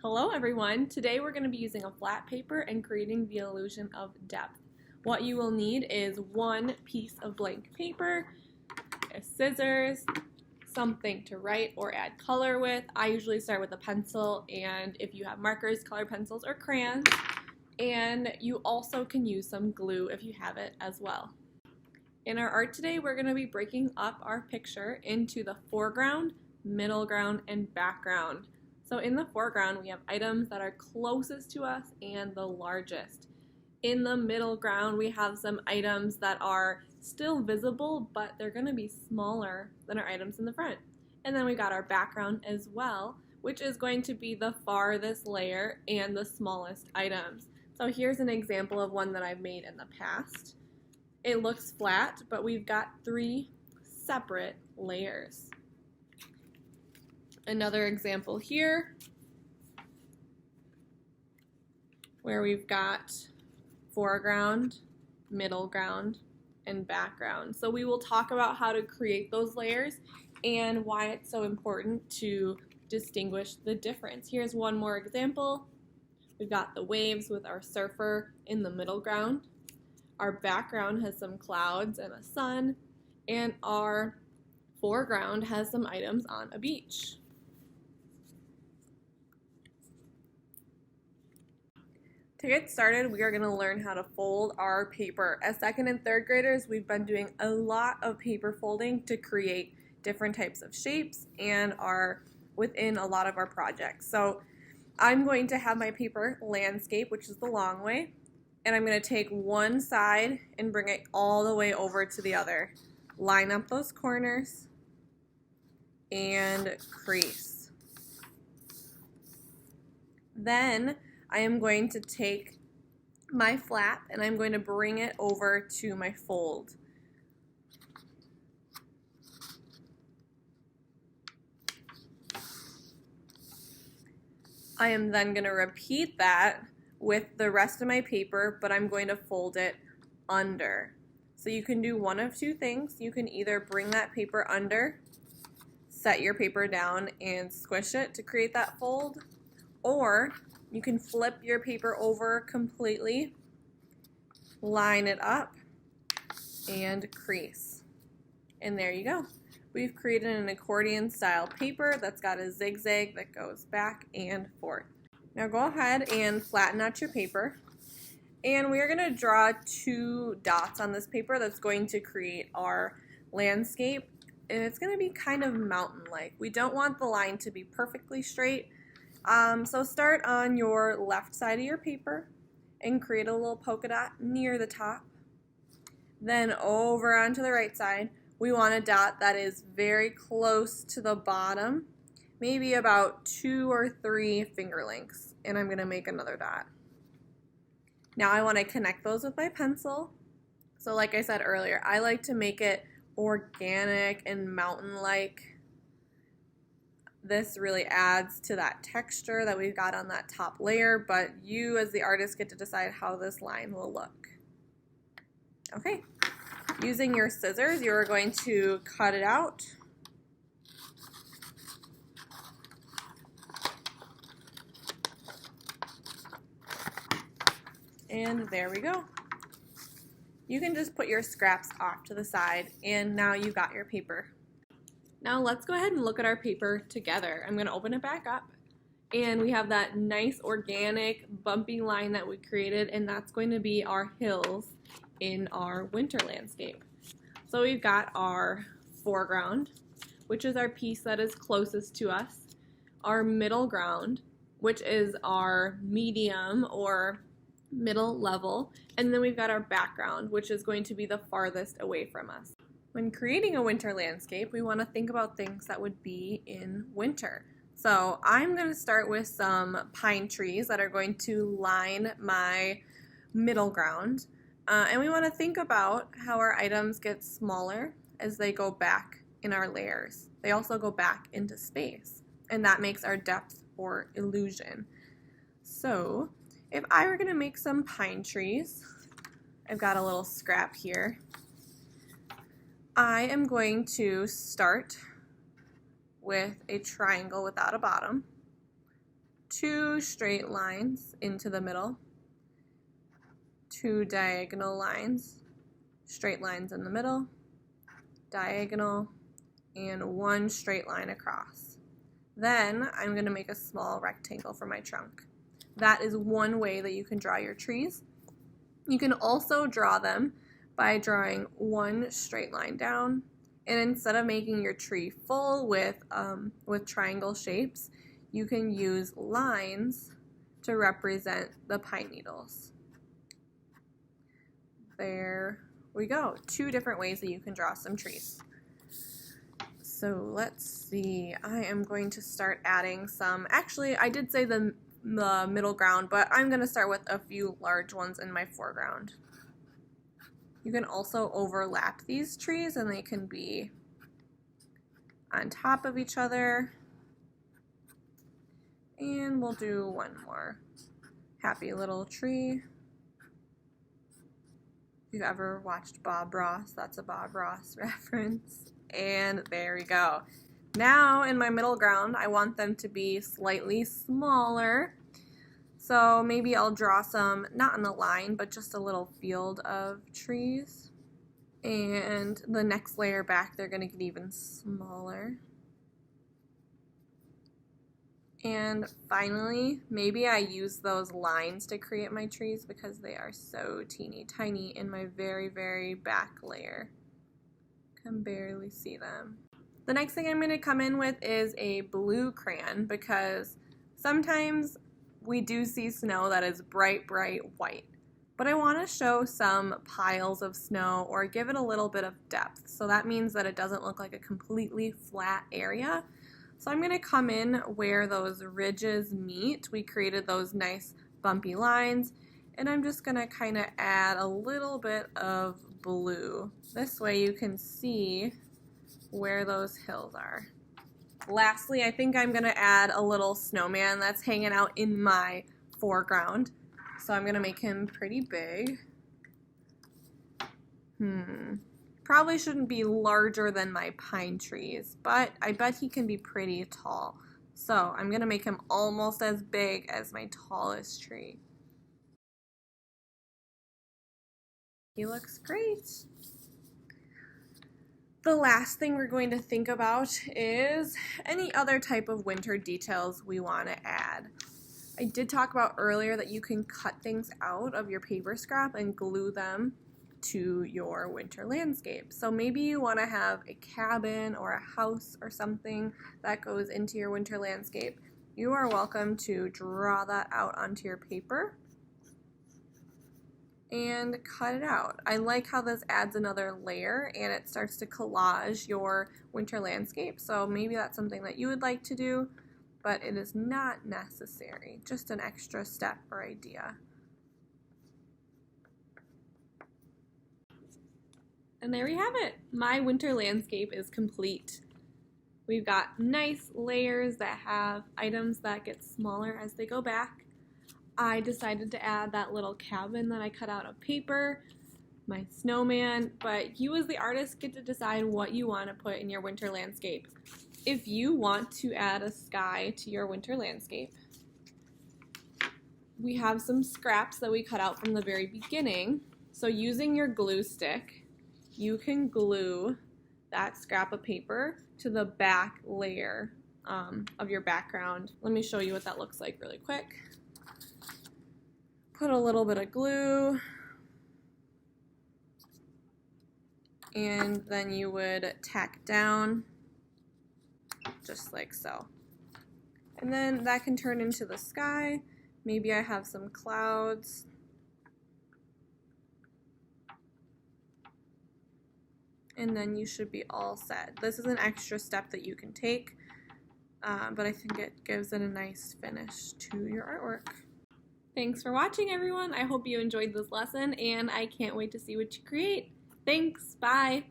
Hello everyone! Today we're going to be using a flat paper and creating the illusion of depth. What you will need is one piece of blank paper, scissors, something to write or add color with. I usually start with a pencil, and if you have markers, colored pencils, or crayons. And you also can use some glue if you have it as well. In our art today, we're going to be breaking up our picture into the foreground, middle ground, and background. So in the foreground, we have items that are closest to us and the largest. In the middle ground, we have some items that are still visible, but they're going to be smaller than our items in the front. And then we got our background as well, which is going to be the farthest layer and the smallest items. So here's an example of one that I've made in the past. It looks flat, but we've got 3 separate layers. Another example here where we've got foreground, middle ground, and background. So we will talk about how to create those layers and why it's so important to distinguish the difference. Here's one more example. We've got the waves with our surfer in the middle ground. Our background has some clouds and a sun, and our foreground has some items on a beach. To get started, we are going to learn how to fold our paper. As second and third graders, we've been doing a lot of paper folding to create different types of shapes and are within a lot of our projects. So I'm going to have my paper landscape, which is the long way, and I'm going to take one side and bring it all the way over to the other. Line up those corners and crease. Then I am going to take my flap and I'm going to bring it over to my fold. I am then going to repeat that with the rest of my paper, but I'm going to fold it under. So you can do one of two things. You can either bring that paper under, set your paper down and squish it to create that fold, or you can flip your paper over completely, line it up, and crease. And there you go. We've created an accordion style paper that's got a zigzag that goes back and forth. Now go ahead and flatten out your paper. And we are going to draw 2 dots on this paper that's going to create our landscape. And it's going to be kind of mountain-like. We don't want the line to be perfectly straight. So start on your left side of your paper and create a little polka dot near the top. Then over onto the right side, we want a dot that is very close to the bottom, maybe about 2 or 3 finger lengths. And I'm going to make another dot. Now I want to connect those with my pencil. So like I said earlier, I like to make it organic and mountain-like. This really adds to that texture that we've got on that top layer, but you as the artist get to decide how this line will look. Okay, using your scissors, you're going to cut it out. And there we go. You can just put your scraps off to the side, and now you've got your paper. Now let's go ahead and look at our paper together. I'm going to open it back up, and we have that nice organic bumpy line that we created, and that's going to be our hills in our winter landscape. So we've got our foreground, which is our piece that is closest to us, our middle ground, which is our medium or middle level, and then we've got our background, which is going to be the farthest away from us. When creating a winter landscape, we want to think about things that would be in winter. So I'm going to start with some pine trees that are going to line my middle ground. And we want to think about how our items get smaller as they go back in our layers. They also go back into space, and that makes our depth or illusion. So if I were going to make some pine trees, I've got a little scrap here. I am going to start with a triangle without a bottom, 2 straight lines into the middle, 2 diagonal lines, straight lines in the middle, diagonal, and 1 straight line across. Then I'm going to make a small rectangle for my trunk. That is one way that you can draw your trees. You can also draw them by drawing 1 straight line down, and instead of making your tree full with triangle shapes, you can use lines to represent the pine needles. There we go. 2 different ways that you can draw some trees. So let's see, I am going to start adding some, actually I did say the middle ground, but I'm going to start with a few large ones in my foreground. You can also overlap these trees and they can be on top of each other. And we'll do one more happy little tree. If you've ever watched Bob Ross, that's a Bob Ross reference. And there we go. Now in my middle ground, I want them to be slightly smaller. So maybe I'll draw some, not on a line, but just a little field of trees. And the next layer back, they're gonna get even smaller. And finally, maybe I use those lines to create my trees because they are so teeny tiny in my very, very back layer. Can barely see them. The next thing I'm going to come in with is a blue crayon because sometimes we do see snow that is bright, bright white. But I want to show some piles of snow or give it a little bit of depth. So that means that it doesn't look like a completely flat area. So I'm going to come in where those ridges meet. We created those nice bumpy lines. And I'm just going to kind of add a little bit of blue. This way you can see where those hills are. Lastly, I think I'm going to add a little snowman that's hanging out in my foreground. So I'm going to make him pretty big. Probably shouldn't be larger than my pine trees, but I bet he can be pretty tall. So I'm going to make him almost as big as my tallest tree. He looks great. The last thing we're going to think about is any other type of winter details we want to add. I did talk about earlier that you can cut things out of your paper scrap and glue them to your winter landscape. So maybe you want to have a cabin or a house or something that goes into your winter landscape. You are welcome to draw that out onto your paper and cut it out. I like how this adds another layer and it starts to collage your winter landscape. So maybe that's something that you would like to do, but it is not necessary. Just an extra step or idea. And there we have it. My winter landscape is complete. We've got nice layers that have items that get smaller as they go back. I decided to add that little cabin that I cut out of paper, my snowman, but you as the artist get to decide what you want to put in your winter landscape. If you want to add a sky to your winter landscape, we have some scraps that we cut out from the very beginning. So using your glue stick, you can glue that scrap of paper to the back layer of your background. Let me show you what that looks like really quick. Put a little bit of glue, and then you would tack down just like so. And then that can turn into the sky. Maybe I have some clouds. And then you should be all set. This is an extra step that you can take, but I think it gives it a nice finish to your artwork. Thanks for watching, everyone. I hope you enjoyed this lesson, and I can't wait to see what you create. Thanks. Bye.